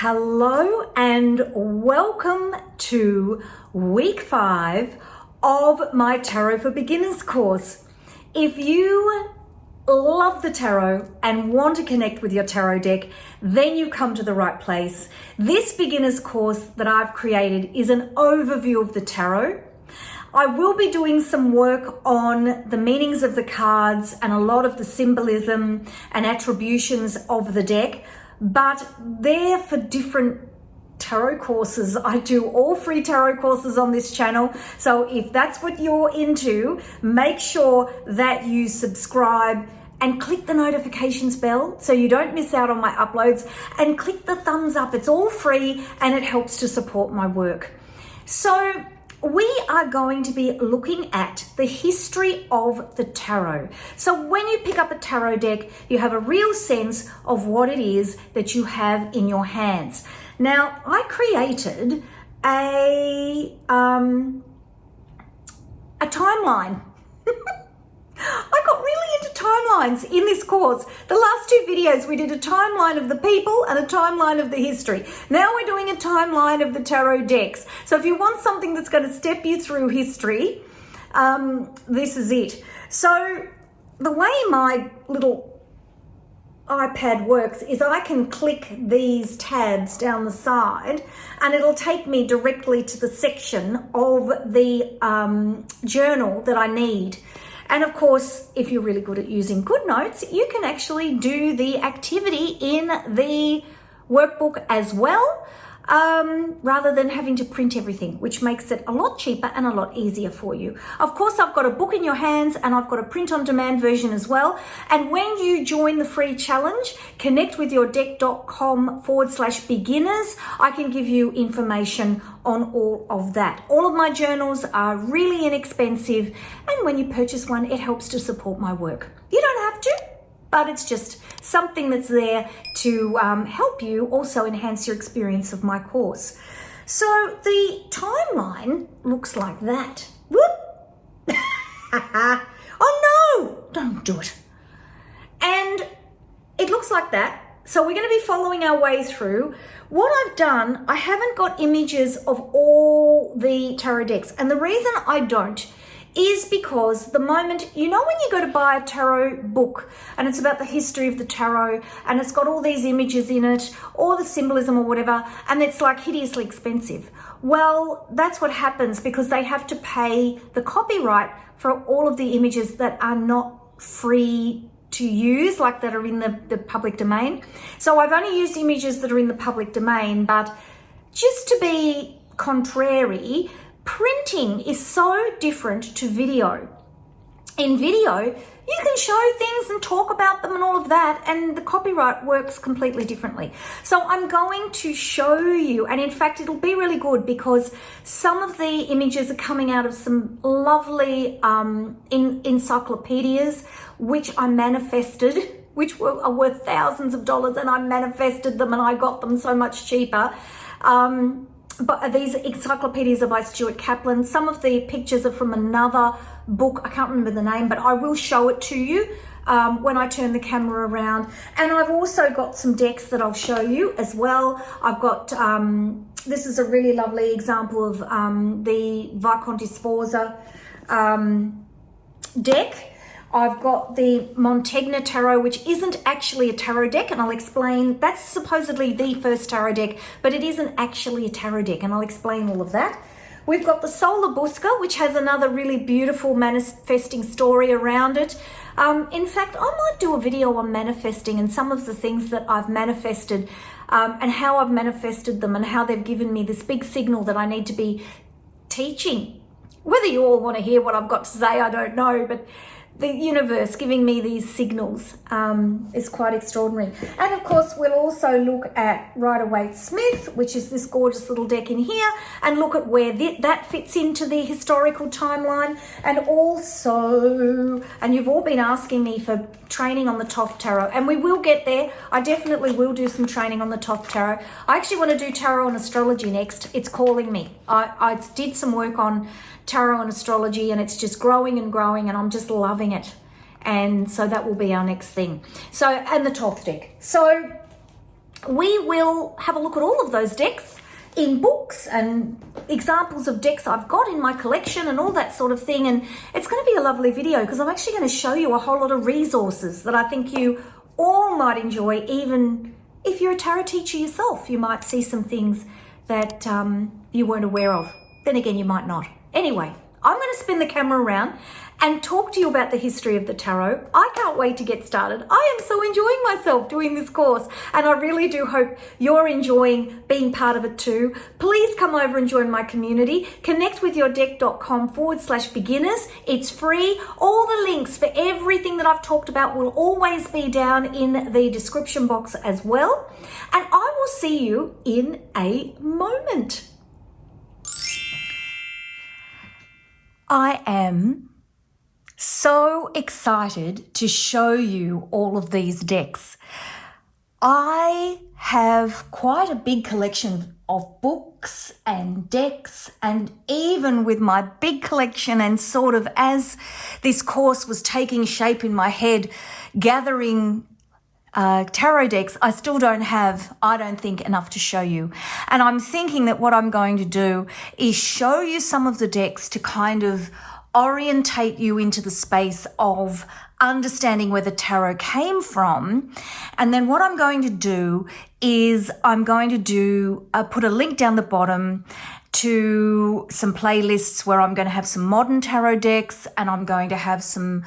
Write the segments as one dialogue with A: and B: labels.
A: Hello and welcome to week 5 of my Tarot for Beginners course. If you love the tarot and want to connect with your tarot deck, then you come to the right place. This beginners course that I've created is an overview of the tarot. I will be doing some work on the meanings of the cards and a lot of the symbolism and attributions of the deck, but they're for different tarot courses. I do all free tarot courses on this channel. So if that's what you're into, make sure that you subscribe and click the notifications bell so you don't miss out on my uploads, and click the thumbs up. It's all free and it helps to support my work. So we are going to be looking at the history of the tarot. So when you pick up a tarot deck, you have a real sense of what it is that you have in your hands. Now, I created a timeline. I got really into timelines in this course. The last 2 videos, we did a timeline of the people and a timeline of the history. Now we're doing a timeline of the tarot decks. So if you want something that's going to step you through history, this is it. So the way my little iPad works is I can click these tabs down the side and it'll take me directly to the section of the journal that I need. And of course, if you're really good at using GoodNotes, you can actually do the activity in the workbook as well, rather than having to print everything, which makes it a lot cheaper and a lot easier for you. Of course, I've got a book in your hands and I've got a print-on-demand version as well. And when you join the free challenge, connectwithyourdeck.com/beginners, I can give you information on all of that. All of my journals are really inexpensive, and when you purchase one, it helps to support my work. You don't have to, but it's just something that's there to help you also enhance your experience of my course. So the timeline looks like that. Whoop! Oh no! Don't do it. And it looks like that. So we're going to be following our way through. What I've done, I haven't got images of all the tarot decks. And the reason I don't is because the moment, you know, when you go to buy a tarot book and it's about the history of the tarot and it's got all these images in it or the symbolism or whatever, and it's like hideously expensive. Well, that's what happens because they have to pay the copyright for all of the images that are not free to use, like that are in the public domain. So I've only used images that are in the public domain, but just to be contrary, printing is so different to video. In video, you can show things and talk about them and all of that, and the copyright works completely differently. So I'm going to show you, and in fact, it'll be really good because some of the images are coming out of some lovely encyclopedias, which I manifested, which are worth thousands of dollars, and I manifested them and I got them so much cheaper. But these encyclopedias are by Stuart Kaplan. Some of the pictures are from another book. I can't remember the name, but I will show it to you when I turn the camera around. And I've also got some decks that I'll show you as well. I've got, this is a really lovely example of the Visconti Sforza deck. I've got the Montaigne Tarot, which isn't actually a tarot deck, and I'll explain. That's supposedly the first tarot deck, but it isn't actually a tarot deck, and I'll explain all of that. We've got the Solar Busca, which has another really beautiful manifesting story around it. In fact, I might do a video on manifesting and some of the things that I've manifested and how I've manifested them and how they've given me this big signal that I need to be teaching. Whether you all want to hear what I've got to say, I don't know, but the universe giving me these signals is quite extraordinary. And of course, we'll also look at Rider-Waite-Smith, which is this gorgeous little deck in here, and look at where that fits into the historical timeline. And also, and you've all been asking me for training on the Thoth Tarot, and we will get there. I definitely will do some training on the Thoth Tarot. I actually want to do tarot and astrology next. It's calling me. I did some work on tarot and astrology, and it's just growing and growing, and I'm just loving it. And so that will be our next thing. So, and the Thoth deck. So we will have a look at all of those decks in books and examples of decks I've got in my collection and all that sort of thing. And it's going to be a lovely video because I'm actually going to show you a whole lot of resources that I think you all might enjoy. Even if you're a tarot teacher yourself, you might see some things that you weren't aware of. Then again, you might not. Anyway, I'm going to spin the camera around and talk to you about the history of the tarot. I can't wait to get started. I am so enjoying myself doing this course, and I really do hope you're enjoying being part of it too. Please come over and join my community. connectwithyourdeck.com/beginners. It's free. All the links for everything that I've talked about will always be down in the description box as well. And I will see you in a moment. I am so excited to show you all of these decks. I have quite a big collection of books and decks, and even with my big collection and sort of as this course was taking shape in my head, gathering tarot decks, I still don't have, I don't think, enough to show you. And I'm thinking that what I'm going to do is show you some of the decks to kind of orientate you into the space of understanding where the tarot came from. And then what I'm going to do is I'm going to put a link down the bottom to some playlists where I'm going to have some modern tarot decks, and I'm going to have some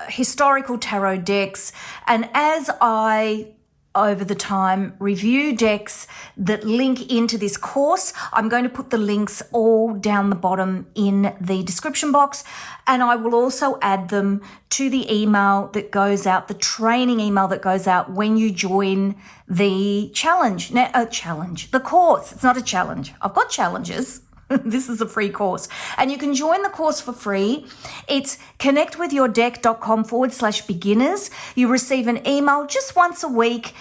A: historical tarot decks. And as I over the time review decks that link into this course, I'm going to put the links all down the bottom in the description box, and I will also add them to the email that goes out, the training email that goes out when you join the the course. It's not a challenge. I've got challenges. This is a free course, and you can join the course for free. It's connectwithyourdeck.com/beginners. You receive an email just once a week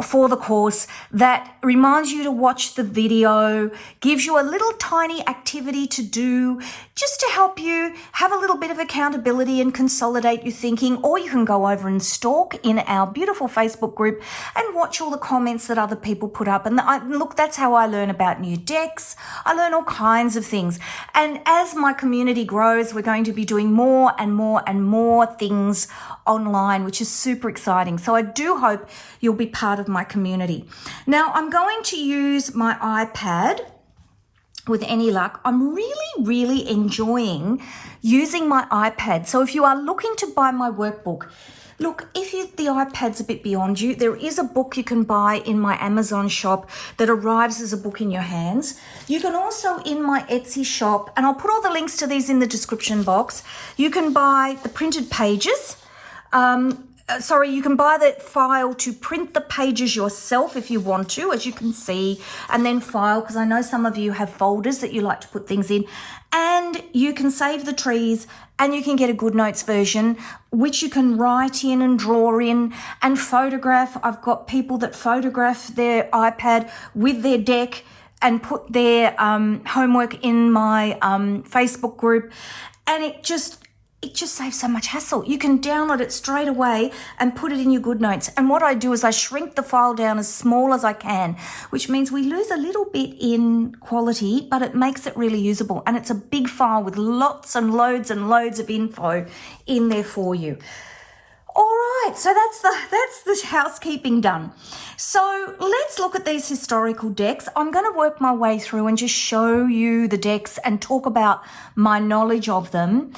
A: for the course that reminds you to watch the video, gives you a little tiny activity to do just to help you have a little bit of accountability and consolidate your thinking. Or you can go over and stalk in our beautiful Facebook group and watch all the comments that other people put up. And look, that's how I learn about new decks. I learn all kinds of things. And as my community grows, we're going to be doing more and more and more things online, which is super exciting. So I do hope you'll be part of my community. Now, I'm going to use my iPad with any luck. I'm really enjoying using my iPad. So if you are looking to buy my workbook, look, if the iPad's a bit beyond you, there is a book you can buy in my Amazon shop that arrives as a book in your hands. You can also, in my Etsy shop, and I'll put all the links to these in the description box, you can buy the printed pages. You can buy the file to print the pages yourself if you want to, as you can see, and then file, because I know some of you have folders that you like to put things in. And you can save the trees, and you can get a GoodNotes version, which you can write in and draw in and photograph. I've got people that photograph their iPad with their deck and put their homework in my Facebook group, and it just saves so much hassle. You can download it straight away and put it in your GoodNotes. And what I do is I shrink the file down as small as I can, which means we lose a little bit in quality, but it makes it really usable. And it's a big file with lots and loads of info in there for you. All right, so that's the housekeeping done. So let's look at these historical decks. I'm going to work my way through and just show you the decks and talk about my knowledge of them.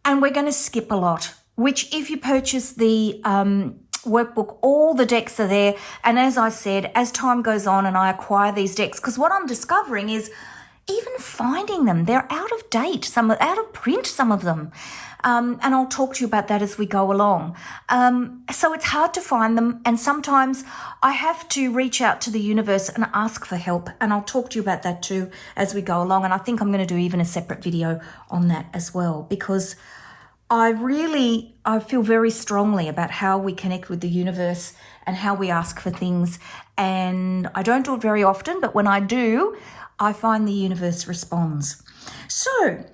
A: And we're going to skip a lot, which if you purchase the workbook, all the decks are there. And as I said, as time goes on and I acquire these decks, because what I'm discovering is even finding them, they're out of date, some are out of print, some of them. And I'll talk to you about that as we go along. So it's hard to find them. And sometimes I have to reach out to the universe and ask for help. And I'll talk to you about that too as we go along. And I think I'm going to do even a separate video on that as well, because I feel very strongly about how we connect with the universe and how we ask for things. And I don't do it very often, but when I do, I find the universe responds. So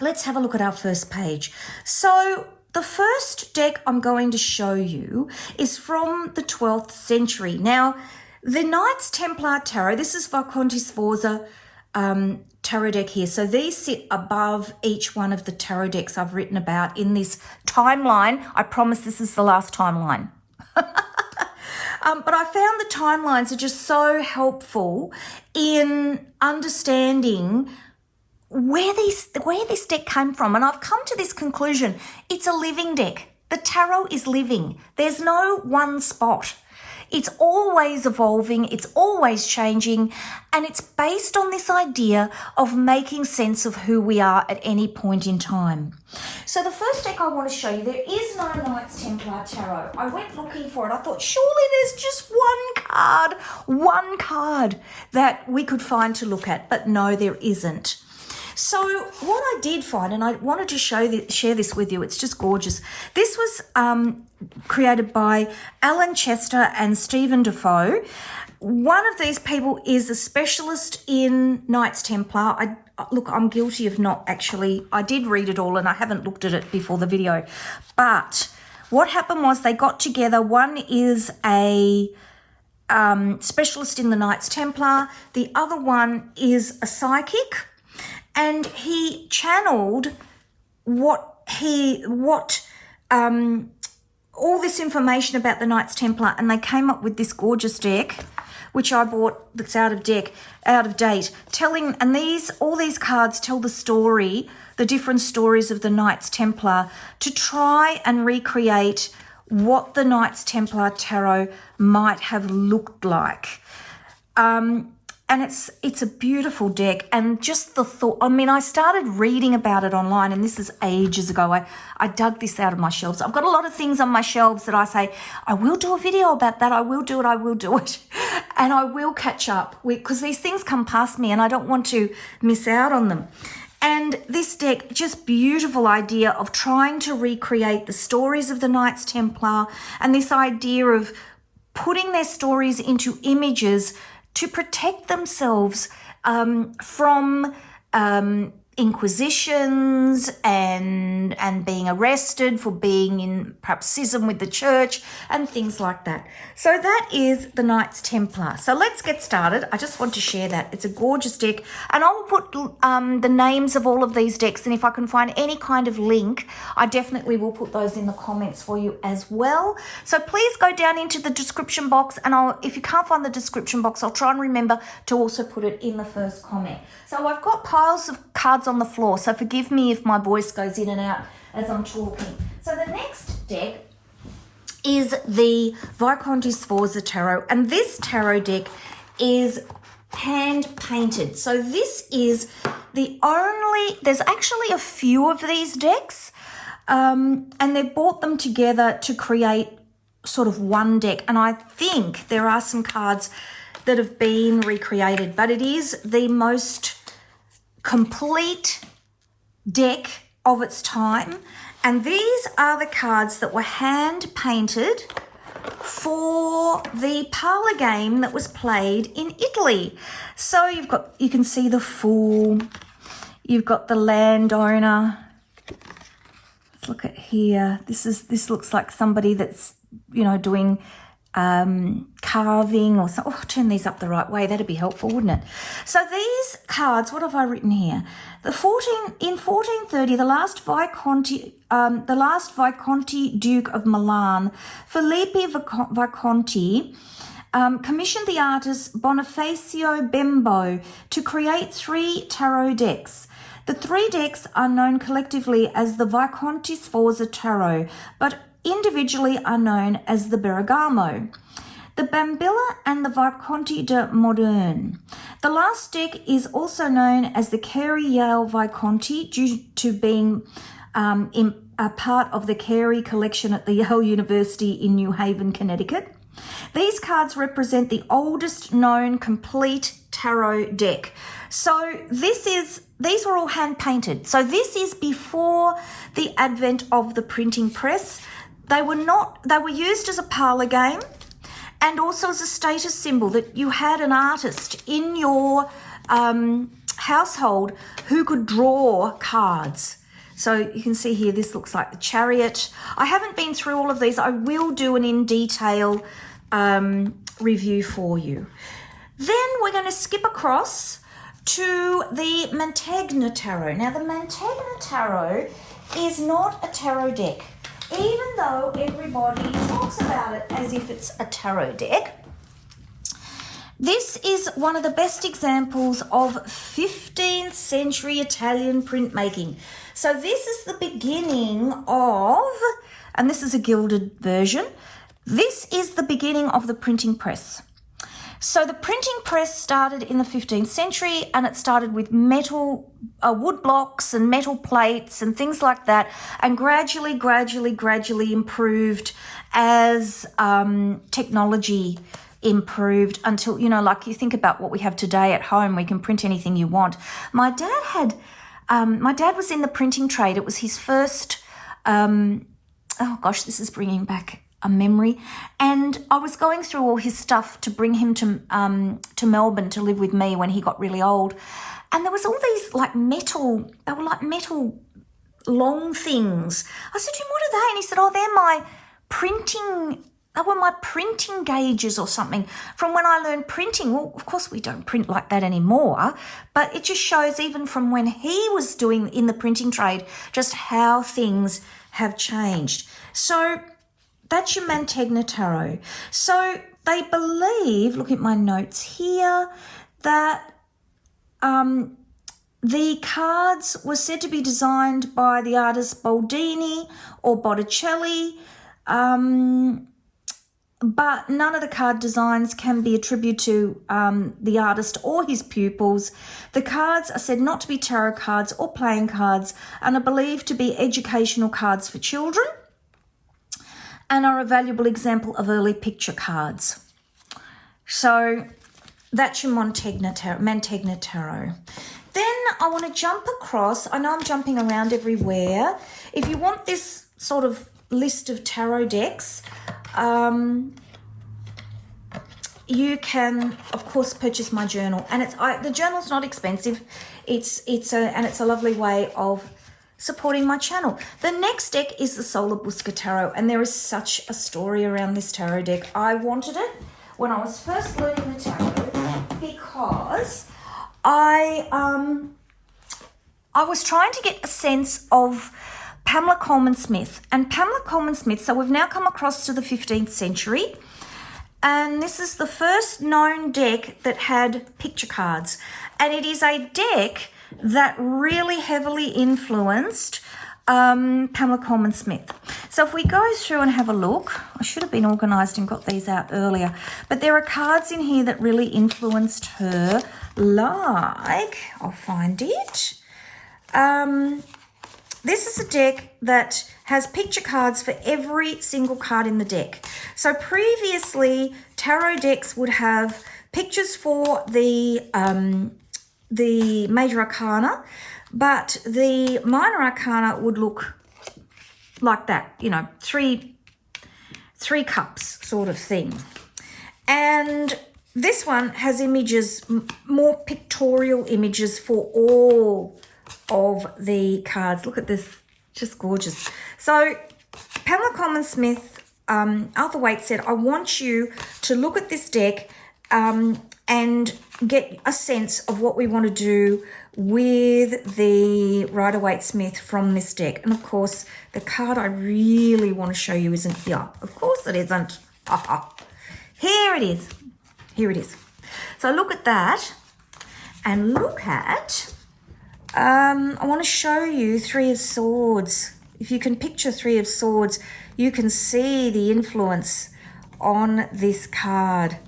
A: let's have a look at our first page. So the first deck I'm going to show you is from the 12th century. Now, the Knights Templar Tarot, this is Visconti Sforza tarot deck here. So these sit above each one of the tarot decks I've written about in this timeline. I promise this is the last timeline. But I found the timelines are just so helpful in understanding where this deck came from. And I've come to this conclusion. It's a living deck. The tarot is living. There's no one spot. It's always evolving, it's always changing, and it's based on this idea of making sense of who we are at any point in time. So the first deck I want to show you, there is no Knights Templar Tarot. I went looking for it. I thought, surely there's just one card that we could find to look at, but no, there isn't. So what I did find, and I wanted to share this with you, it's just gorgeous. This was created by Alan Chester and Stephen Defoe. One of these people is a specialist in Knights Templar. I'm guilty of not actually, I did read it all and I haven't looked at it before the video. But what happened was they got together. One is a specialist in the Knights Templar. The other one is a psychic. And he channeled all this information about the Knights Templar, and they came up with this gorgeous deck, which I bought that's out of date, and all these cards tell the different stories of the Knights Templar to try and recreate what the Knights Templar Tarot might have looked like. And it's a beautiful deck, and just the thought, I started reading about it online, and this is ages ago. I dug this out of my shelves. I've got a lot of things on my shelves that I say, I will do a video about that, I will do it. And I will catch up, because these things come past me and I don't want to miss out on them. And this deck, just beautiful idea of trying to recreate the stories of the Knights Templar, and this idea of putting their stories into images to protect themselves from inquisitions and being arrested for being in perhaps schism with the church and things like that. So that is the Knights Templar. So let's get started. I just want to share that. It's a gorgeous deck, and I will put the names of all of these decks, and if I can find any kind of link, I definitely will put those in the comments for you as well. So please go down into the description box, and if you can't find the description box, I'll try and remember to also put it in the first comment. So I've got piles of cards on the floor, so forgive me if my voice goes in and out as I'm talking. So the next deck is the Visconti Sforza Tarot, and this tarot deck is hand painted. So this is there's actually a few of these decks, and they brought them together to create sort of one deck, and I think there are some cards that have been recreated, but it is the most complete deck of its time. And these are the cards that were hand painted for the parlor game that was played in Italy. So you can see the Fool, you've got the Landowner. Let's look at here. This looks like somebody that's doing carving or something. Oh, turn these up the right way. That'd be helpful, wouldn't it? So these cards, what have I written here? In 1430, the last Visconti Duke of Milan, Filippo Visconti, commissioned the artist Bonifacio Bembo to create 3 tarot decks. The 3 decks are known collectively as the Visconti Sforza Tarot, but individually are known as the Bergamo, the Bambilla, and the Visconti de Moderne. The last deck is also known as the Carey Yale Visconti due to being a part of the Carey collection at the Yale University in New Haven, Connecticut. These cards represent the oldest known complete tarot deck. So these were all hand painted. So this is before the advent of the printing press. They were used as a parlor game and also as a status symbol that you had an artist in your household who could draw cards.
B: So you can see here, this looks like the Chariot. I haven't been through all of these. I will do an in detail review for you. Then we're going to skip across to the Mantegna Tarot. Now, the Mantegna Tarot is not a tarot deck, even though everybody talks about it as if it's a tarot deck. This is one of the best examples of 15th century Italian printmaking. So this is the beginning of, and this is a gilded version, this is the beginning of the printing press. So the printing press started in the 15th century, and it started with metal, wood blocks and metal plates and things like that, and gradually improved as technology improved until, you know, like you think about what we have today at home, we can print anything you want. My dad was in the printing trade. It was his first, oh gosh, this is bringing back a memory. And I was going through all his stuff to bring him to Melbourne to live with me when he got really old. And there was all these like metal, they were like metal long things. I said to him, what are they? And he said, oh, they're my printing, they were my printing gauges or something from when I learned printing. Well, of course we don't print like that anymore, but it just shows even from when he was doing in the printing trade, just how things have changed. So that's your Mantegna Tarot. So they believe, look at my notes here, that the cards were said to be designed by the artist Baldini or Botticelli, but none of the card designs can be attributed to the artist or his pupils. The cards are said not to be tarot cards or playing cards and are believed to be educational cards for children, and are a valuable example of early picture cards. So that's your Mantegna Tarot. Then I want to jump across. I know I'm jumping around everywhere. If you want this sort of list of tarot decks, you can, of course, purchase my journal. And the journal's not expensive. It's a lovely way of supporting my channel. The next deck is the Solar Busca Tarot, and there is such a story around this tarot deck. I wanted it when I was first learning the tarot because I was trying to get a sense of Pamela Colman Smith. And Pamela Colman Smith, so we've now come across to the 15th century, and this is the first known deck that had picture cards. And it is a deck that really heavily influenced Pamela Colman Smith. So if we go through and have a look, I should have been organised and got these out earlier, but there are cards in here that really influenced her, like, I'll find it. This is a deck that has picture cards for every single card in the deck. So previously, tarot decks would have pictures for the major arcana, but the minor arcana would look like that, you know, three cups sort of thing. And this one has images, more pictorial images for all of the cards. Look at this, just gorgeous. So Pamela Colman Smith, Arthur Waite said, I want you to look at this deck and get a sense of what we want to do with the Rider-Waite-Smith from this deck. And of course, the card I really want to show you isn't here. Of course it isn't. Here it is. Here it is. So look at that, and look at, I want to show you Three of Swords. If you can picture Three of Swords, you can see the influence on this card.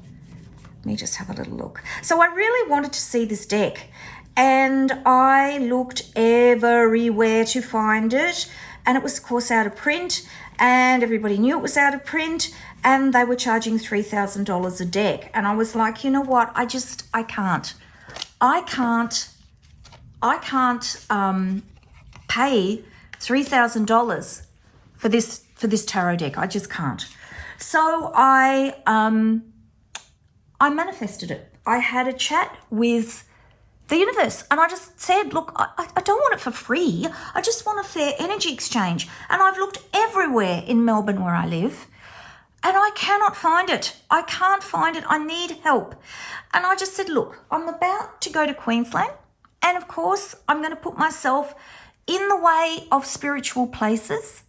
B: Let me just have a little look. So I really wanted to see this deck, and I looked everywhere to find it, and it was, of course, out of print, and everybody knew it was out of print, and they were charging $3,000 a deck. And I was like, you know what? I can't pay $3,000 for this tarot deck. I just can't. So I manifested it. I had a chat with the universe. And I just said, look, I don't want it for free. I just want a fair energy exchange. And I've looked everywhere in Melbourne where I live, and I cannot find it. I can't find it. I need help. And I just said, look, I'm about to go to Queensland. And of course, I'm going to put myself in the way of spiritual places.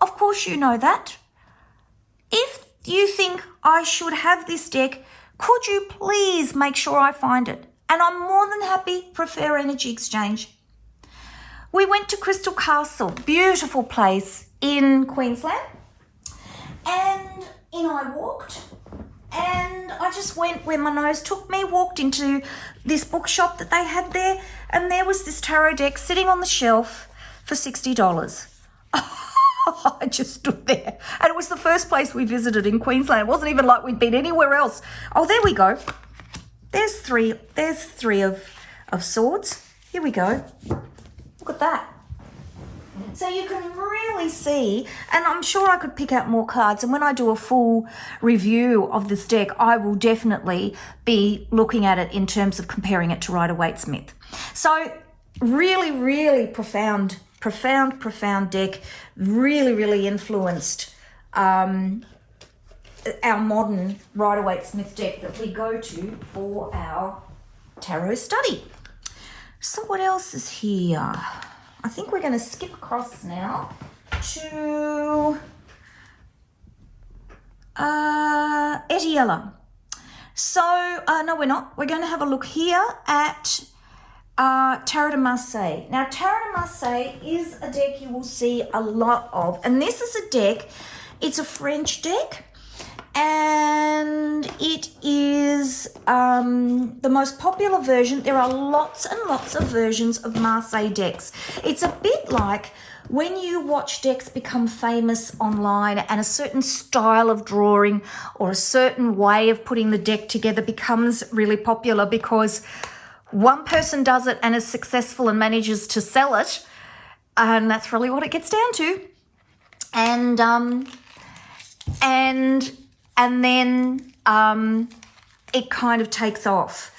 B: Of course, you know that. If you think I should have this deck, could you please make sure I find it? And I'm more than happy for a fair energy exchange. We went to Crystal Castle, beautiful place in Queensland. And in I walked, and I just went where my nose took me, walked into this bookshop that they had there, and there was this tarot deck sitting on the shelf for $60. I just stood there, and it was the first place we visited in Queensland. It wasn't even like we'd been anywhere else. Oh, there we go. There's three of swords. Here we go. Look at that. So you can really see, and I'm sure I could pick out more cards, and when I do a full review of this deck, I will definitely be looking at it in terms of comparing it to Rider-Waite-Smith. So really, really profound deck, really influenced our modern Rider-Waite-Smith deck that we go to for our tarot study. So what else is here? I think we're going to skip across now to Etiella. So, no, we're not. We're going to have a look here at Tarot de Marseille. Now, Tarot de Marseille is a deck you will see a lot of. And this is a deck, it's a French deck. And it is the most popular version. There are lots and lots of versions of Marseille decks. It's a bit like when you watch decks become famous online and a certain style of drawing or a certain way of putting the deck together becomes really popular because one person does it and is successful and manages to sell it. And that's really what it gets down to. And then it kind of takes off.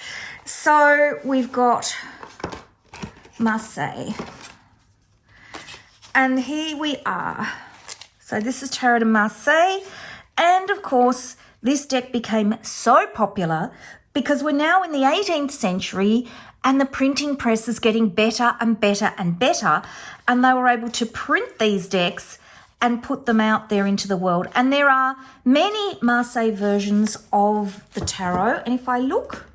B: So we've got Marseille. And here we are. So this is Tarot de Marseille. And of course, this deck became so popular because we're now in the 18th century and the printing press is getting better and better and better. And they were able to print these decks and put them out there into the world. And there are many Marseille versions of the tarot. And if I look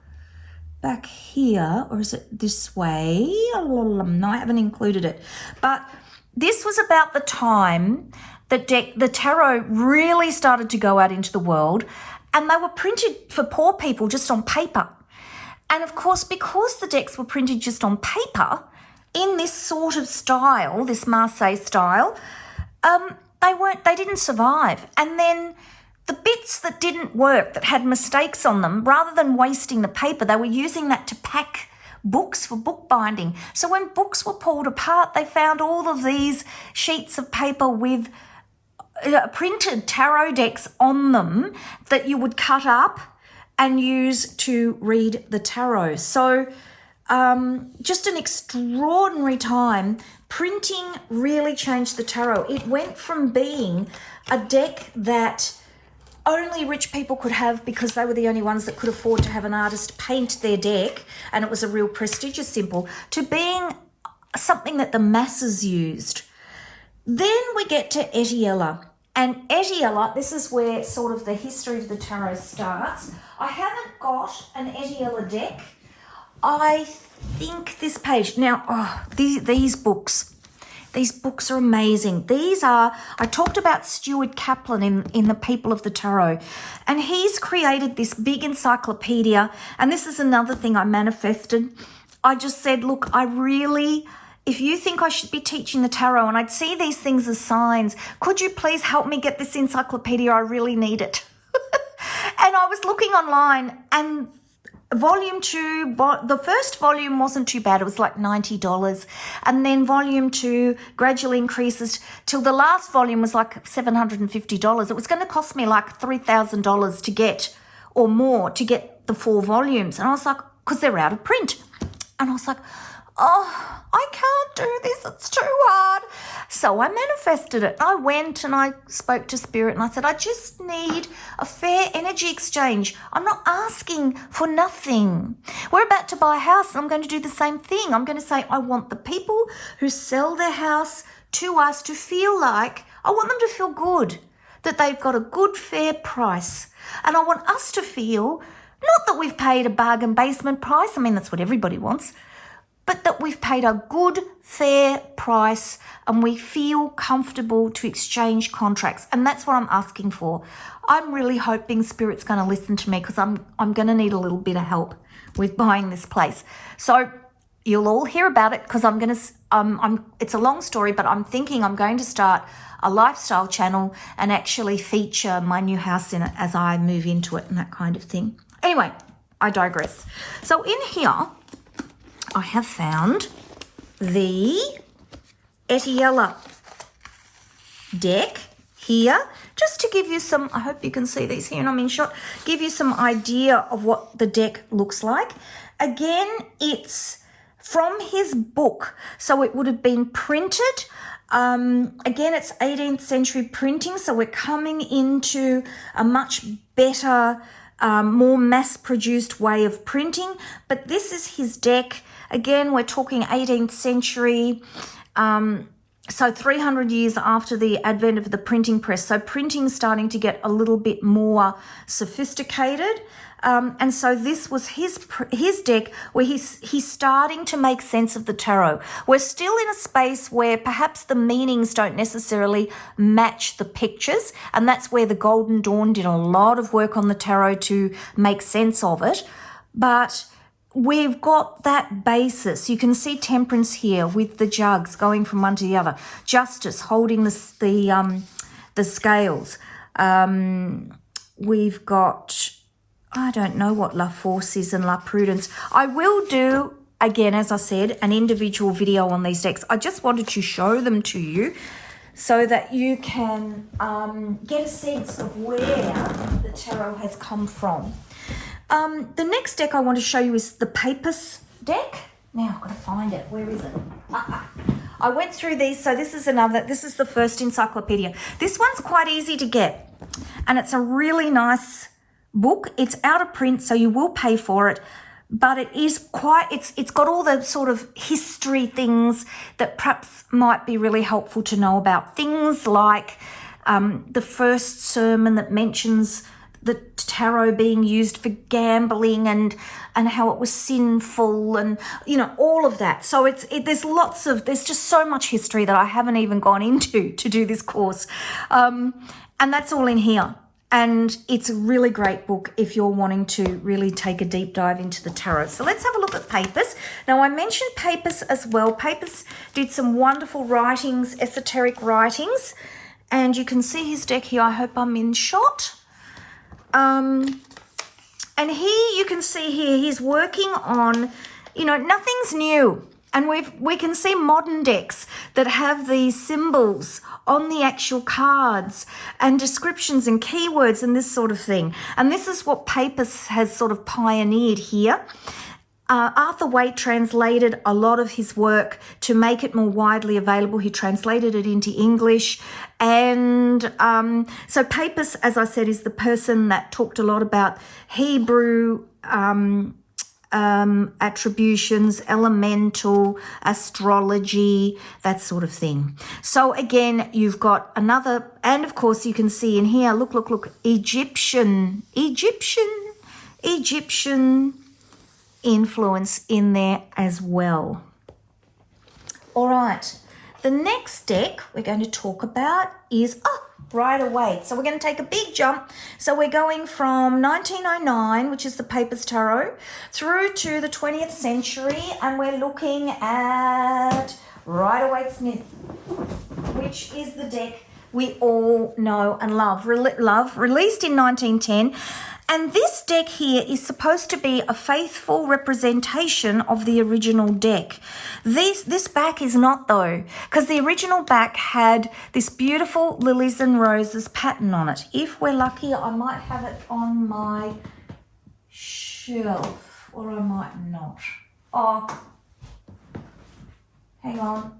B: back here, or is it this way? No, I haven't included it. But this was about the time that the tarot really started to go out into the world, and they were printed for poor people just on paper. And of course, because the decks were printed just on paper in this sort of style, this Marseille style, they didn't survive. And then the bits that didn't work, that had mistakes on them, rather than wasting the paper, they were using that to pack books for bookbinding. So when books were pulled apart, they found all of these sheets of paper with printed tarot decks on them that you would cut up and use to read the tarot. So just an extraordinary time. Printing really changed the tarot. It went from being a deck that only rich people could have because they were the only ones that could afford to have an artist paint their deck, and it was a real prestigious symbol, to being something that the masses used. Then we get to Etiella. And Etiella, this is where sort of the history of the tarot starts. I haven't got an Etiella deck. I think this page. Now, these books are amazing. I talked about Stuart Kaplan in The People of the Tarot, and he's created this big encyclopedia. And this is another thing I manifested. I just said, look, if you think I should be teaching the tarot and I'd see these things as signs, could you please help me get this encyclopedia? I really need it. And I was looking online, and Volume 2, the first volume wasn't too bad. It was like $90. And then Volume 2 gradually increases till the last volume was like $750. It was going to cost me like $3,000 to get, or more, to get the 4 volumes. And I was like, because they're out of print. And I was like, oh, I can't do this. It's too hard. So I manifested it. I went and I spoke to Spirit and I said, I just need a fair energy exchange. I'm not asking for nothing. We're about to buy a house and I'm going to do the same thing. I'm going to say, I want the people who sell their house to us to feel like, I want them to feel good, that they've got a good, fair price. And I want us to feel, not that we've paid a bargain basement price, I mean, that's what everybody wants, but that we've paid a good, fair price and we feel comfortable to exchange contracts. And that's what I'm asking for. I'm really hoping Spirit's going to listen to me because I'm going to need a little bit of help with buying this place. So you'll all hear about it because it's a long story, but I'm thinking I'm going to start a lifestyle channel and actually feature my new house in it as I move into it and that kind of thing. Anyway, I digress. So in here, I have found the Etiella deck here, just to give you some, I hope you can see these here and I'm in shot, give you some idea of what the deck looks like. Again, it's from his book, so it would have been printed. Again, it's 18th century printing, so we're coming into a much better, more mass-produced way of printing. But this is his deck. Again, we're talking 18th century, so 300 years after the advent of the printing press. So printing's starting to get a little bit more sophisticated. And so this was his deck where he's starting to make sense of the tarot. We're still in a space where perhaps the meanings don't necessarily match the pictures, and that's where the Golden Dawn did a lot of work on the tarot to make sense of it. But we've got that basis. You can see Temperance here with the jugs going from one to the other. Justice holding the scales. We've got, I don't know what La Force is and La Prudence. I will do, again, as I said, an individual video on these decks. I just wanted to show them to you so that you can get a sense of where the tarot has come from. The next deck I want to show you is the Papus deck. Now, I've got to find it. Where is it? I went through these. So this is the first encyclopedia. This one's quite easy to get. And it's a really nice book. It's out of print, so you will pay for it. But it is it's got all the sort of history things that perhaps might be really helpful to know about. Things like the first sermon that mentions the tarot being used for gambling and how it was sinful and, you know, all of that. So there's just so much history that I haven't even gone into to do this course. And that's all in here. And it's a really great book if you're wanting to really take a deep dive into the tarot. So let's have a look at Papus. Now, I mentioned Papus as well. Papus did some wonderful writings, esoteric writings. And you can see his deck here. I hope I'm in shot. And here you can see here he's working on, you know, nothing's new. And we can see modern decks that have these symbols on the actual cards and descriptions and keywords and this sort of thing. And this is what Papus has sort of pioneered here. Arthur Waite translated a lot of his work to make it more widely available. He translated it into English. And so Papus, as I said, is the person that talked a lot about Hebrew attributions, elemental, astrology, that sort of thing. So again, you've got another, and of course you can see in here, look, Egyptian influence in there as well. All right, the next deck we're going to talk about is Rider-Waite. So we're going to take a big jump. So we're going from 1909, which is the Papus Tarot, through to the 20th century, and we're looking at Rider-Waite-Smith, which is the deck we all know and love, released in 1910. And this deck here is supposed to be a faithful representation of the original deck. This back is not, though, because the original back had this beautiful lilies and roses pattern on it. If we're lucky, I might have it on my shelf, or I might not. Oh, hang on.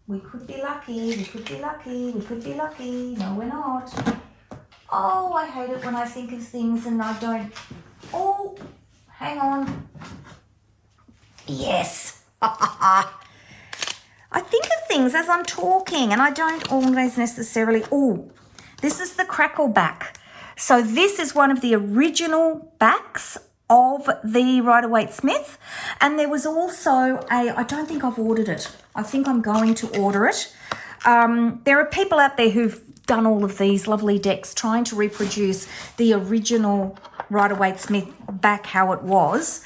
B: We could be lucky, we could be lucky, we could be lucky. No, we're not. Oh, I hate it when I think of things and I don't. Oh, hang on. Yes. I think of things as I'm talking and I don't always necessarily. Oh, this is the crackle back. So this is one of the original backs of the Rider-Waite-Smith, and there was also I don't think I've ordered it. I think I'm going to order it. There are people out there who've done all of these lovely decks trying to reproduce the original Rider-Waite-Smith back how it was.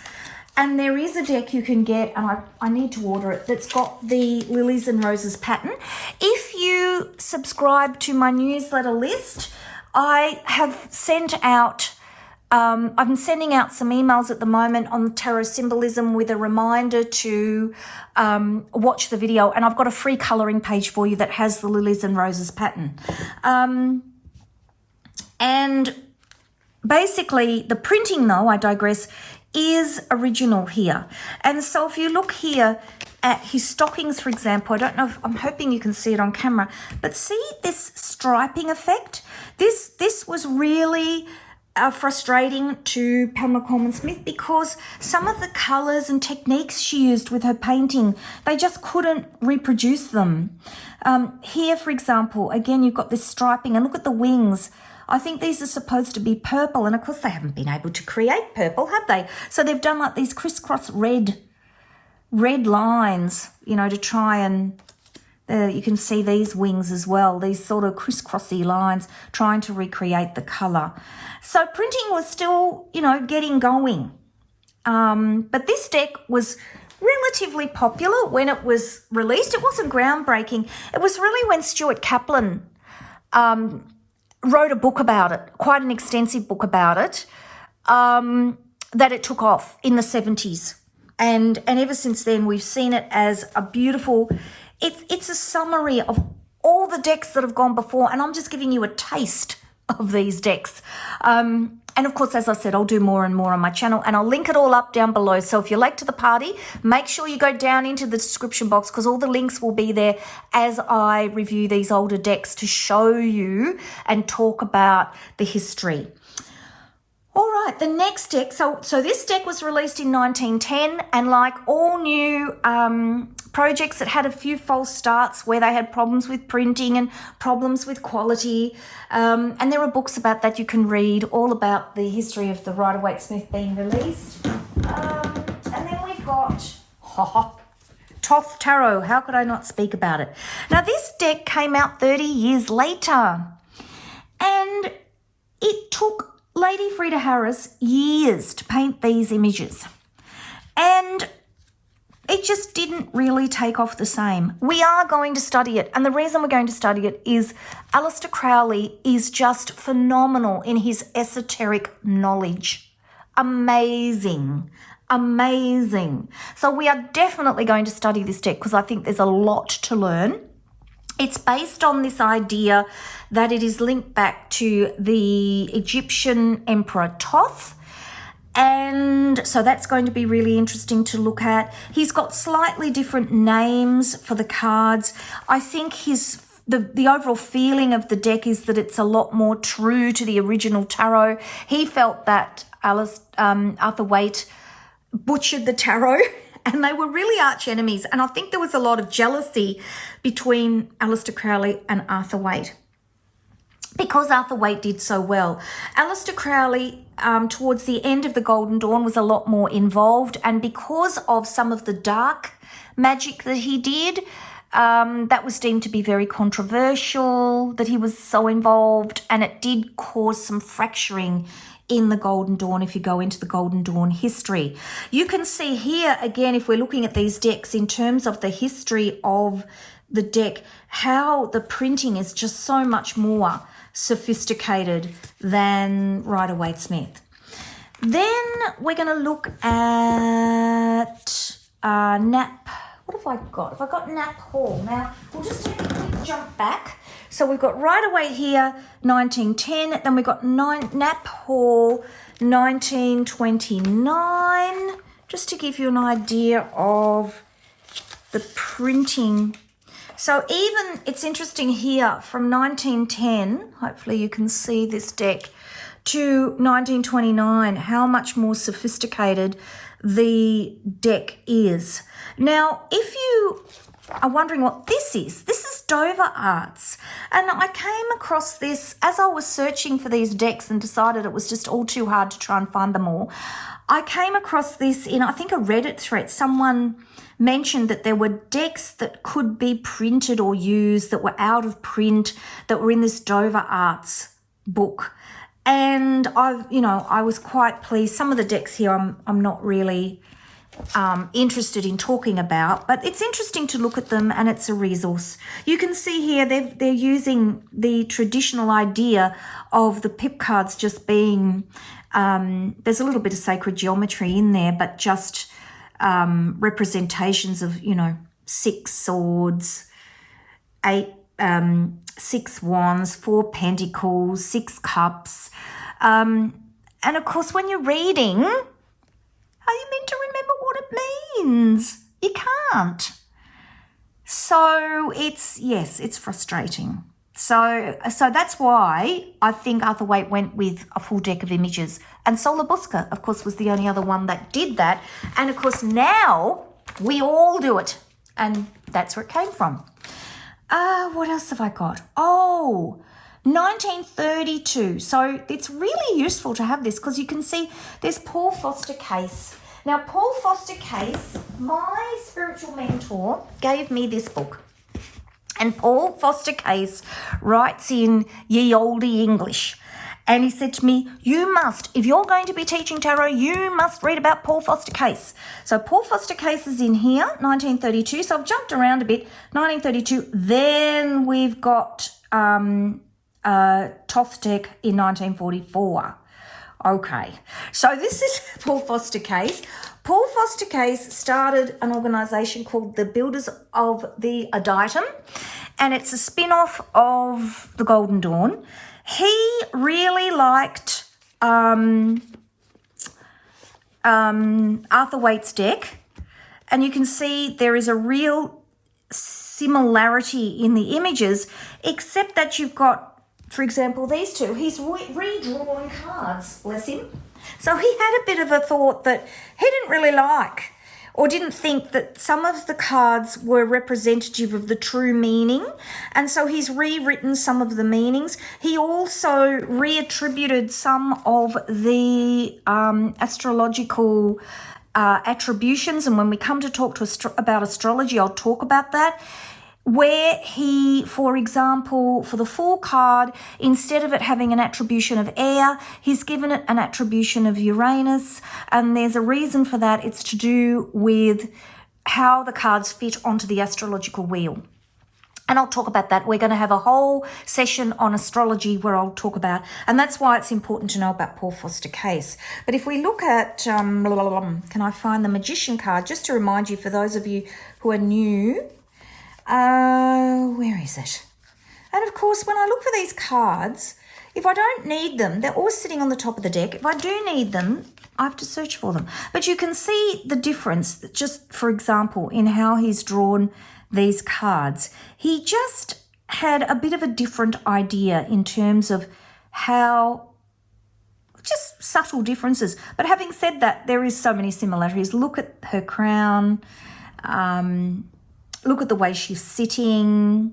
B: And there is a deck you can get, and I need to order it, that's got the Lilies and Roses pattern. If you subscribe to my newsletter list, I have sent out, I'm sending out some emails at the moment on tarot symbolism with a reminder to watch the video. And I've got a free colouring page for you that has the Lilies and Roses pattern. And basically the printing, though, I digress, is original here. And so if you look here at his stockings, for example, I don't know if, I'm hoping you can see it on camera, but see this striping effect? This was really frustrating to Pamela Coleman-Smith because some of the colours and techniques she used with her painting, they just couldn't reproduce them. Here, for example, again, you've got this striping, and look at the wings. I think these are supposed to be purple, and of course they haven't been able to create purple, have they? So they've done like these crisscross red lines, you know, to try and, you can see these wings as well, these sort of crisscrossy lines, trying to recreate the colour. So printing was still, you know, getting going. But this deck was relatively popular when it was released. It wasn't groundbreaking. It was really when Stuart Kaplan wrote a book about it, quite an extensive book about it, that it took off in the 70s. And ever since then, we've seen it as a beautiful, it's a summary of all the decks that have gone before, and I'm just giving you a taste of these decks. And of course, as I said, I'll do more and more on my channel, and I'll link it all up down below. So if you're late to the party, make sure you go down into the description box because all the links will be there as I review these older decks to show you and talk about the history. All right, the next deck. So this deck was released in 1910, and like all new projects, it had a few false starts where they had problems with printing and problems with quality. And there are books about that you can read, all about the history of the Rider-Waite-Smith being released. And then we've got Thoth Tarot. How could I not speak about it? Now, this deck came out 30 years later, and it took Lady Frida Harris years to paint these images, and it just didn't really take off the same. We are going to study it, and the reason we're going to study it is Aleister Crowley is just phenomenal in his esoteric knowledge. Amazing. So we are definitely going to study this deck because I think there's a lot to learn. It's based on this idea that it is linked back to the Egyptian Emperor Thoth. And so that's going to be really interesting to look at. He's got slightly different names for the cards. I think the overall feeling of the deck is that it's a lot more true to the original tarot. He felt that Arthur Waite butchered the tarot, and they were really arch enemies. And I think there was a lot of jealousy between Aleister Crowley and Arthur Waite because Arthur Waite did so well. Aleister Crowley, towards the end of the Golden Dawn, was a lot more involved. And because of some of the dark magic that he did, that was deemed to be very controversial, that he was so involved. And it did cause some fracturing in the Golden Dawn if you go into the Golden Dawn history. You can see here, again, if we're looking at these decks in terms of the history of the deck, how the printing is just so much more sophisticated than Rider-Waite-Smith. Then we're going to look at Nap. What have I got? Have I got Nap Hall? Now, we'll just take a quick jump back. So we've got Rider-Waite here, 1910. Then we've got Nap Hall, 1929. just to give you an idea of the printing. So even, it's interesting here, from 1910, hopefully you can see this deck, to 1929, how much more sophisticated the deck is. Now, if you are wondering what this is Dover Arts. And I came across this as I was searching for these decks and decided it was just all too hard to try and find them all. I came across this in, I think, a Reddit thread. Someone mentioned that there were decks that could be printed or used that were out of print that were in this Dover Arts book. And I was quite pleased. Some of the decks here I'm not really interested in talking about, but it's interesting to look at them, and it's a resource. You can see here they're using the traditional idea of the pip cards just being, there's a little bit of sacred geometry in there, but just representations of, 6 swords, 8 6 wands, 4 pentacles, 6 cups. And of course, when you're reading, are you meant to remember what it means? You can't. So it's frustrating. So that's why I think Arthur Waite went with a full deck of images. And Solabusca, of course, was the only other one that did that. And of course, now we all do it. And that's where it came from. What else have I got? 1932. So it's really useful to have this because you can see there's Paul Foster Case. Now, Paul Foster Case, my spiritual mentor, gave me this book. And Paul Foster Case writes in ye olde English. And he said to me, you must, if you're going to be teaching tarot, you must read about Paul Foster Case. So Paul Foster Case is in here, 1932. So I've jumped around a bit, 1932. Then we've got Thoth deck in 1944. Okay, so this is Paul Foster Case. Paul Foster Case started an organisation called the Builders of the Aditum, and it's a spin-off of the Golden Dawn. He really liked Arthur Waite's deck, and you can see there is a real similarity in the images, except that you've got, for example, these two. He's redrawn cards, bless him. So he had a bit of a thought that he didn't really like, or didn't think that some of the cards were representative of the true meaning. And so he's rewritten some of the meanings. He also reattributed some of the astrological attributions. And when we come to talk about astrology, I'll talk about that. Where he, for example, for the Fool card, instead of it having an attribution of air, he's given it an attribution of Uranus. And there's a reason for that. It's to do with how the cards fit onto the astrological wheel. And I'll talk about that. We're going to have a whole session on astrology where I'll talk about, and that's why it's important to know about Paul Foster Case. But if we look at, can I find the Magician card? Just to remind you, for those of you who are new, where is it? And of course, when I look for these cards, if I don't need them, they're all sitting on the top of the deck. If I do need them, I have to search for them. But you can see the difference, just for example, in how he's drawn these cards. He just had a bit of a different idea in terms of how, just subtle differences. But having said that, there is so many similarities. Look at her crown. Look at the way she's sitting.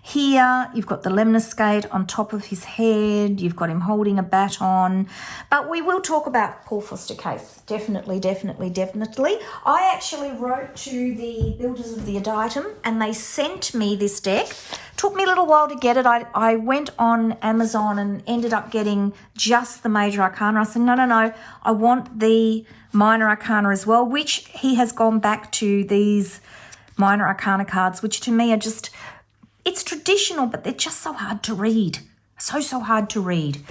B: Here, you've got the lemniscate on top of his head. You've got him holding a baton. But we will talk about Paul Foster Case. Definitely, definitely, definitely. I actually wrote to the Builders of the Aditum, and they sent me this deck. Took me a little while to get it. I went on Amazon and ended up getting just the Major Arcana. I said, no, I want the Minor Arcana as well, which he has gone back to these Minor Arcana cards, which to me are just, it's traditional, but they're just so hard to read. So hard to read.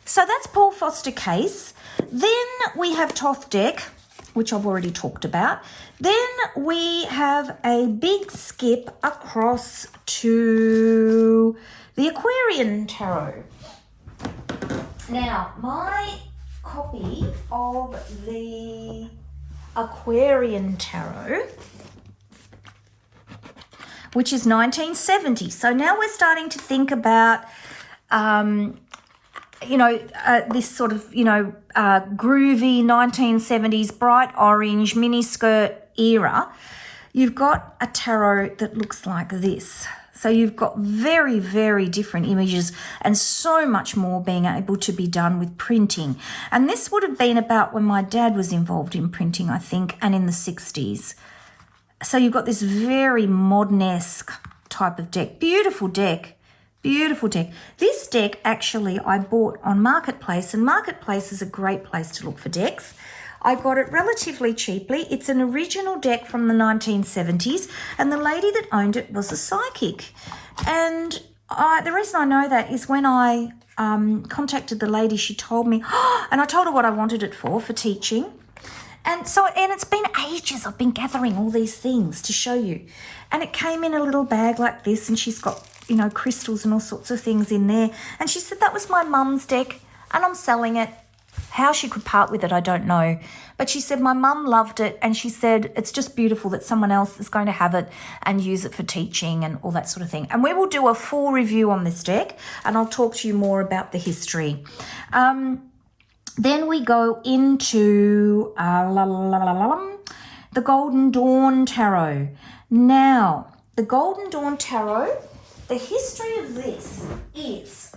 B: So that's Paul Foster Case. Then we have Thoth deck, which I've already talked about. Then we have a big skip across to the Aquarian Tarot. Now, my copy of the Aquarian Tarot, which is 1970. So now we're starting to think about, this sort of, groovy 1970s, bright orange, miniskirt era. You've got a tarot that looks like this. So you've got very, very different images and so much more being able to be done with printing. And this would have been about when my dad was involved in printing, I think, and in the 60s. So you've got this very modern-esque type of deck. Beautiful deck. Beautiful deck. This deck, actually, I bought on Marketplace, and Marketplace is a great place to look for decks. I got it relatively cheaply. It's an original deck from the 1970s, and the lady that owned it was a psychic. And the reason I know that is when I contacted the lady, she told me, and I told her what I wanted it for teaching. And it's been ages I've been gathering all these things to show you. And it came in a little bag like this, and she's got, crystals and all sorts of things in there. And she said that was my mum's deck, and I'm selling it. How she could part with it, I don't know. But she said my mum loved it, and she said it's just beautiful that someone else is going to have it and use it for teaching and all that sort of thing. And we will do a full review on this deck, and I'll talk to you more about the history. Then we go into the Golden Dawn Tarot. Now, the Golden Dawn Tarot, the history of this is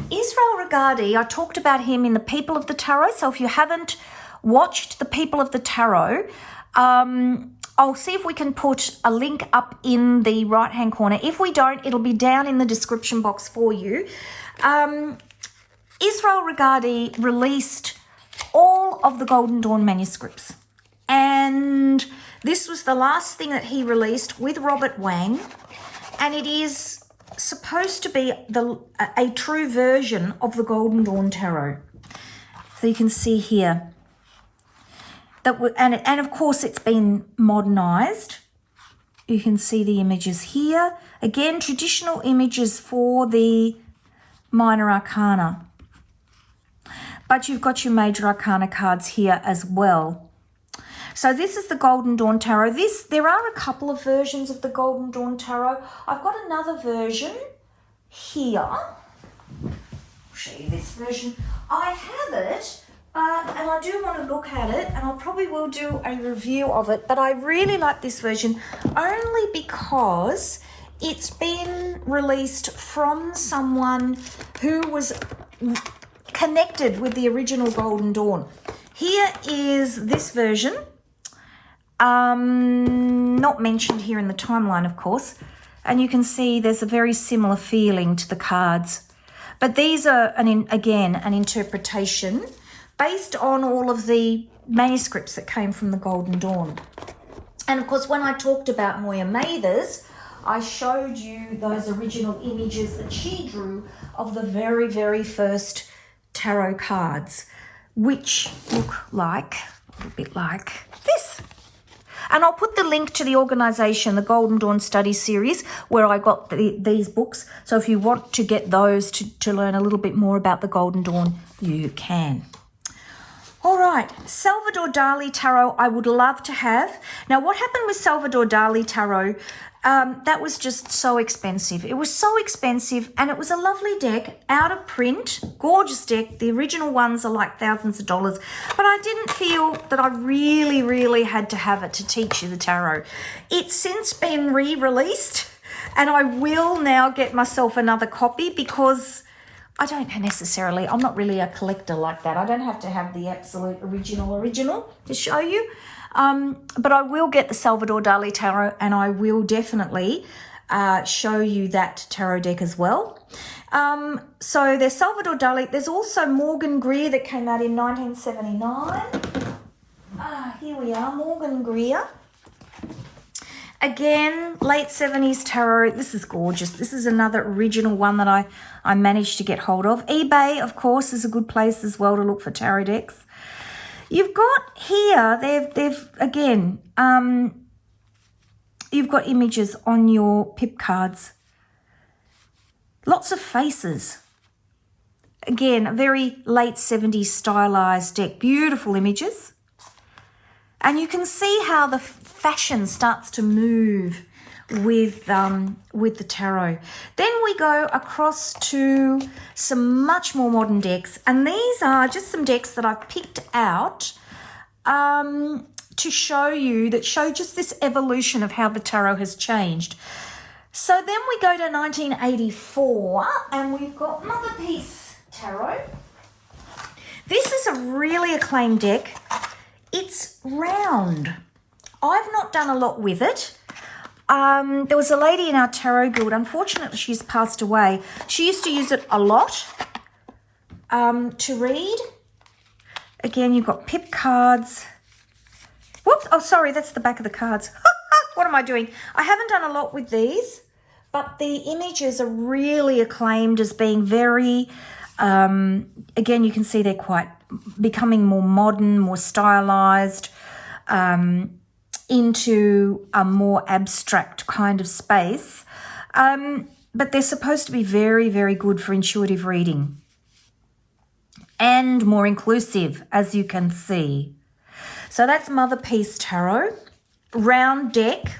B: Israel Regardie. I talked about him in the People of the Tarot. So if you haven't watched the People of the Tarot, I'll see if we can put a link up in the right-hand corner. If we don't, it'll be down in the description box for you. Israel Regardie released all of the Golden Dawn manuscripts. And this was the last thing that he released with Robert Wang. And it is supposed to be a true version of the Golden Dawn Tarot. So you can see here and of course it's been modernized. You can see the images here. Again, traditional images for the minor arcana. But you've got your major arcana cards here as well. So this is the Golden Dawn Tarot. There are a couple of versions of the Golden Dawn Tarot. I've got another version here. I'll show you this version. I have it, and I do want to look at it, and I probably will do a review of it, but I really like this version only because it's been released from someone who was connected with the original Golden Dawn. Here is this version. Not mentioned here in the timeline, of course. And you can see there's a very similar feeling to the cards. But these are, again, an interpretation based on all of the manuscripts that came from the Golden Dawn. And, of course, when I talked about Moya Mathers, I showed you those original images that she drew of the very, very first tarot cards, which look like, a little bit like this. And I'll put the link to the organisation, the Golden Dawn Study Series, where I got these books. So if you want to get those to learn a little bit more about the Golden Dawn, you can. All right, Salvador Dali Tarot I would love to have. Now, what happened with Salvador Dali Tarot? That was just so expensive. It was so expensive, and it was a lovely deck, out of print, gorgeous deck. The original ones are like thousands of dollars, but I didn't feel that I really, really had to have it to teach you the tarot. It's since been re-released, and I will now get myself another copy because I don't necessarily, I'm not really a collector like that. I don't have to have the absolute original to show you. But I will get the Salvador Dali Tarot, and I will definitely show you that tarot deck as well. So there's Salvador Dali. There's also Morgan Greer that came out in 1979. Here we are, Morgan Greer. Again, late 70s tarot. This is gorgeous. This is another original one that I managed to get hold of. eBay, of course, is a good place as well to look for tarot decks. You've got here, they've again, you've got images on your pip cards. Lots of faces. Again, a very late 70s stylized deck. Beautiful images. And you can see how the fashion starts to move with the tarot. Then we go across to some much more modern decks. And these are just some decks that I've picked out to show you, that show just this evolution of how the tarot has changed. So then we go to 1984 and we've got Mother Peace Tarot. This is a really acclaimed deck. It's round. I've not done a lot with it. There was a lady in our tarot guild, unfortunately she's passed away. She used to use it a lot to read. Again, you've got pip cards. Whoops, oh sorry, that's the back of the cards. What am I doing? I haven't done a lot with these, but the images are really acclaimed as being very, again, you can see they're quite becoming more modern, more stylized, into a more abstract kind of space. But they're supposed to be very, very good for intuitive reading and more inclusive, as you can see. So that's Mother Peace Tarot. Round deck.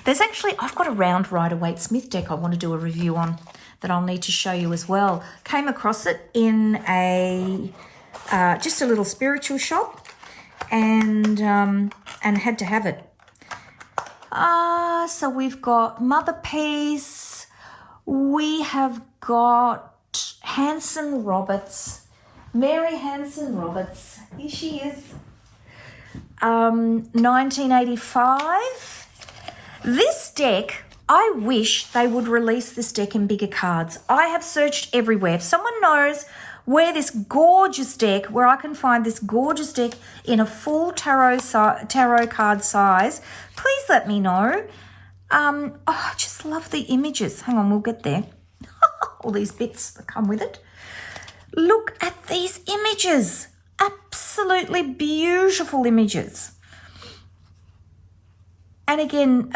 B: There's actually, I've got a round Rider-Waite-Smith deck I want to do a review on that I'll need to show you as well. Came across it in a just a little spiritual shop and had to have it. So we've got Mother Peace. We have got Hanson Roberts. Mary Hanson Roberts. Here she is. 1985. This deck, I wish they would release this deck in bigger cards. I have searched everywhere. If someone knows where this gorgeous deck, where I can find this gorgeous deck in a full tarot card size, please let me know. Oh, I just love the images. Hang on, we'll get there. All these bits that come with it. Look at these images. Absolutely beautiful images. And again,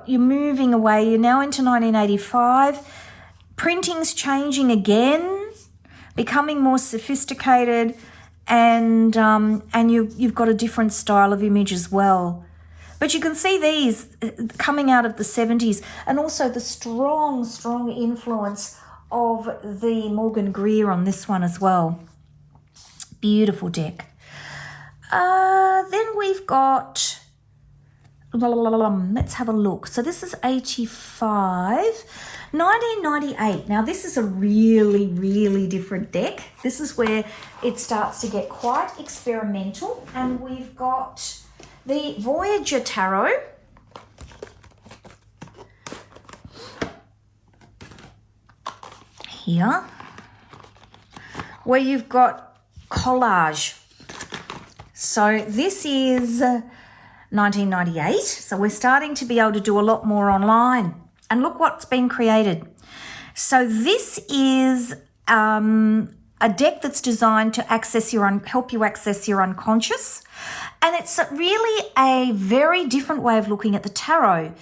B: you're moving away. You're now into 1985. Printing's changing again, becoming more sophisticated, and you've got a different style of image as well. But you can see these coming out of the 70s, and also the strong, strong influence of the Morgan Greer on this one as well. Beautiful deck. Then we've got, let's have a look. So this is 85, 1998. Now this is a really, really different deck. This is where it starts to get quite experimental. And we've got the Voyager Tarot. Here. Where you've got collage. So this is 1998. So we're starting to be able to do a lot more online. And look what's been created. So this is a deck that's designed to help you access your unconscious. And it's really a very different way of looking at the tarot.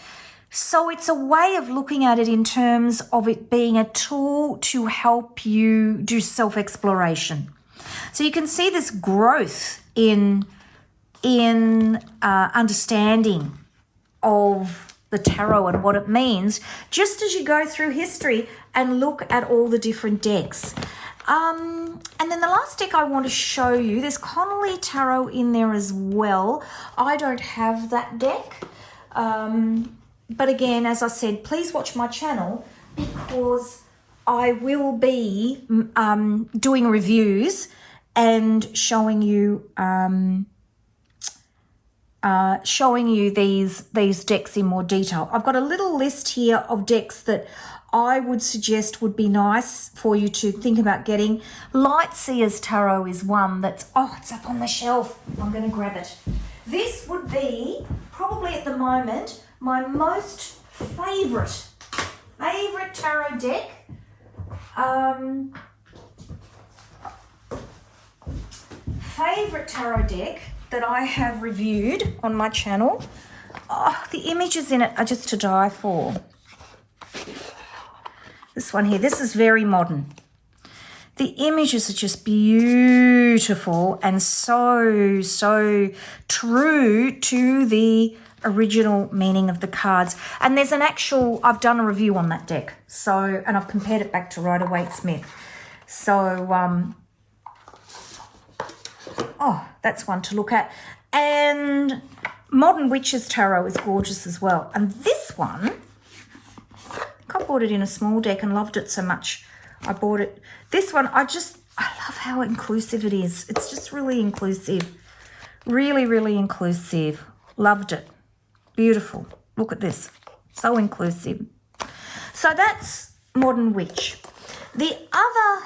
B: So it's a way of looking at it in terms of it being a tool to help you do self-exploration. So you can see this growth in understanding of the tarot and what it means, just as you go through history and look at all the different decks. And then the last deck I want to show you, there's Connolly Tarot in there as well. I don't have that deck. But again, as I said, please watch my channel because I will be doing reviews and showing you these decks in more detail. I've got a little list here of decks that I would suggest would be nice for you to think about getting. Lightseer's Tarot is one that's, it's up on the shelf. I'm going to grab it. This would be probably at the moment my most favorite tarot deck. Favorite tarot deck that I have reviewed on my channel. Oh, the images in it are just to die for. This one here, this is very modern. The images are just beautiful and so true to the original meaning of the cards. And there's an actual, I've done a review on that deck. So, and I've compared it back to Rider-Waite-Smith. So, oh, that's one to look at. And Modern Witches Tarot is gorgeous as well. And this one, I bought it in a small deck and loved it so much. I bought it. This one, I love how inclusive it is. It's just really inclusive. Really inclusive. Loved it. Beautiful. Look at this. So inclusive. So that's Modern Witch. The other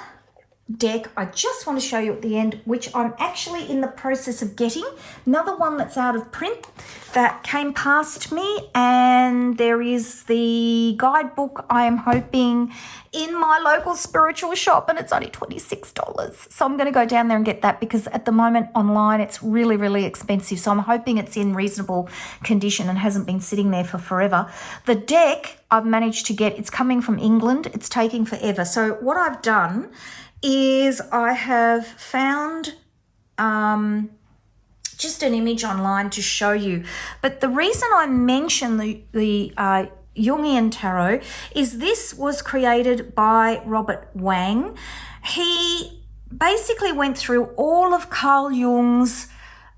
B: deck I just want to show you at the end, which I'm actually in the process of getting. Another one that's out of print that came past me, and there is the guidebook I am hoping in my local spiritual shop, and it's only $26. So I'm going to go down there and get that, because at the moment online it's really expensive. So I'm hoping it's in reasonable condition and hasn't been sitting there for forever. The deck I've managed to get, it's coming from England. It's taking forever. So what I've done is I have found just an image online to show you. But the reason I mention the Jungian Tarot is this was created by Robert Wang. He basically went through all of Carl Jung's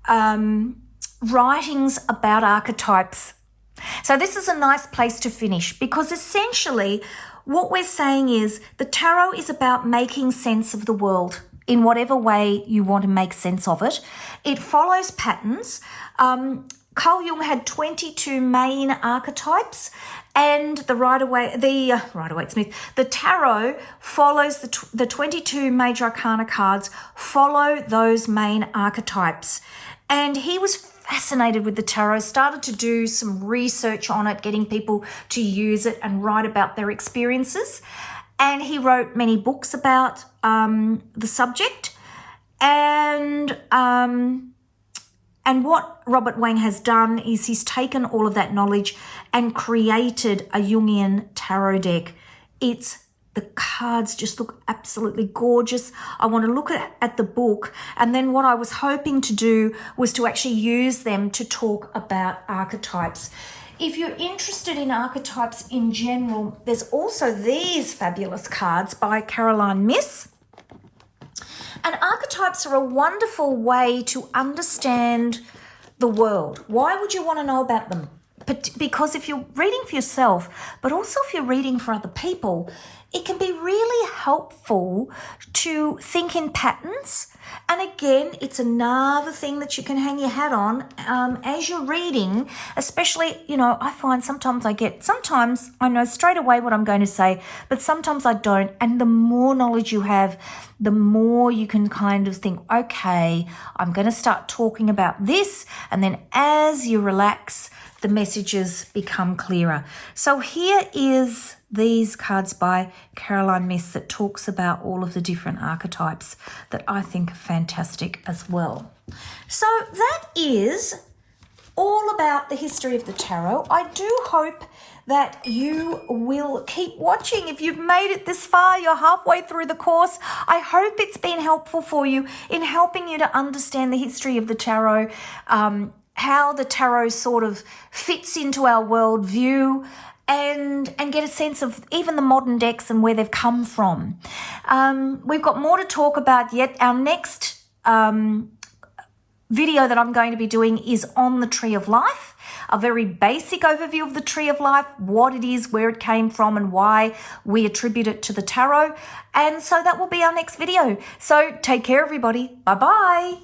B: writings about archetypes. So this is a nice place to finish, because essentially what we're saying is the tarot is about making sense of the world in whatever way you want to make sense of it. It follows patterns. Carl Jung had 22 main archetypes, and the Rider-Waite-Smith, the tarot follows the 22 major arcana cards, follow those main archetypes. And he was fascinated with the tarot, started to do some research on it, getting people to use it and write about their experiences. And he wrote many books about the subject. And what Robert Wang has done is he's taken all of that knowledge and created a Jungian tarot deck. The cards just look absolutely gorgeous. I want to look at the book, and then what I was hoping to do was to actually use them to talk about archetypes. If you're interested in archetypes in general, there's also these fabulous cards by Caroline Myss. And archetypes are a wonderful way to understand the world. Why would you want to know about them? Because if you're reading for yourself, but also if you're reading for other people, it can be really helpful to think in patterns. And again, it's another thing that you can hang your hat on as you're reading, especially, I find sometimes I know straight away what I'm going to say, but sometimes I don't. And the more knowledge you have, the more you can kind of think, okay, I'm going to start talking about this. And then as you relax, the messages become clearer. So here is these cards by Caroline Myss that talks about all of the different archetypes that I think are fantastic as well. So that is all about the history of the tarot. I do hope that you will keep watching. If you've made it this far, you're halfway through the course, I hope it's been helpful for you in helping you to understand the history of the tarot, how the tarot sort of fits into our worldview, and get a sense of even the modern decks and where they've come from. We've got more to talk about yet. Our next video that I'm going to be doing is on the Tree of Life, a very basic overview of the Tree of Life, what it is, where it came from, and why we attribute it to the tarot. And so that will be our next video. So take care, everybody. Bye-bye.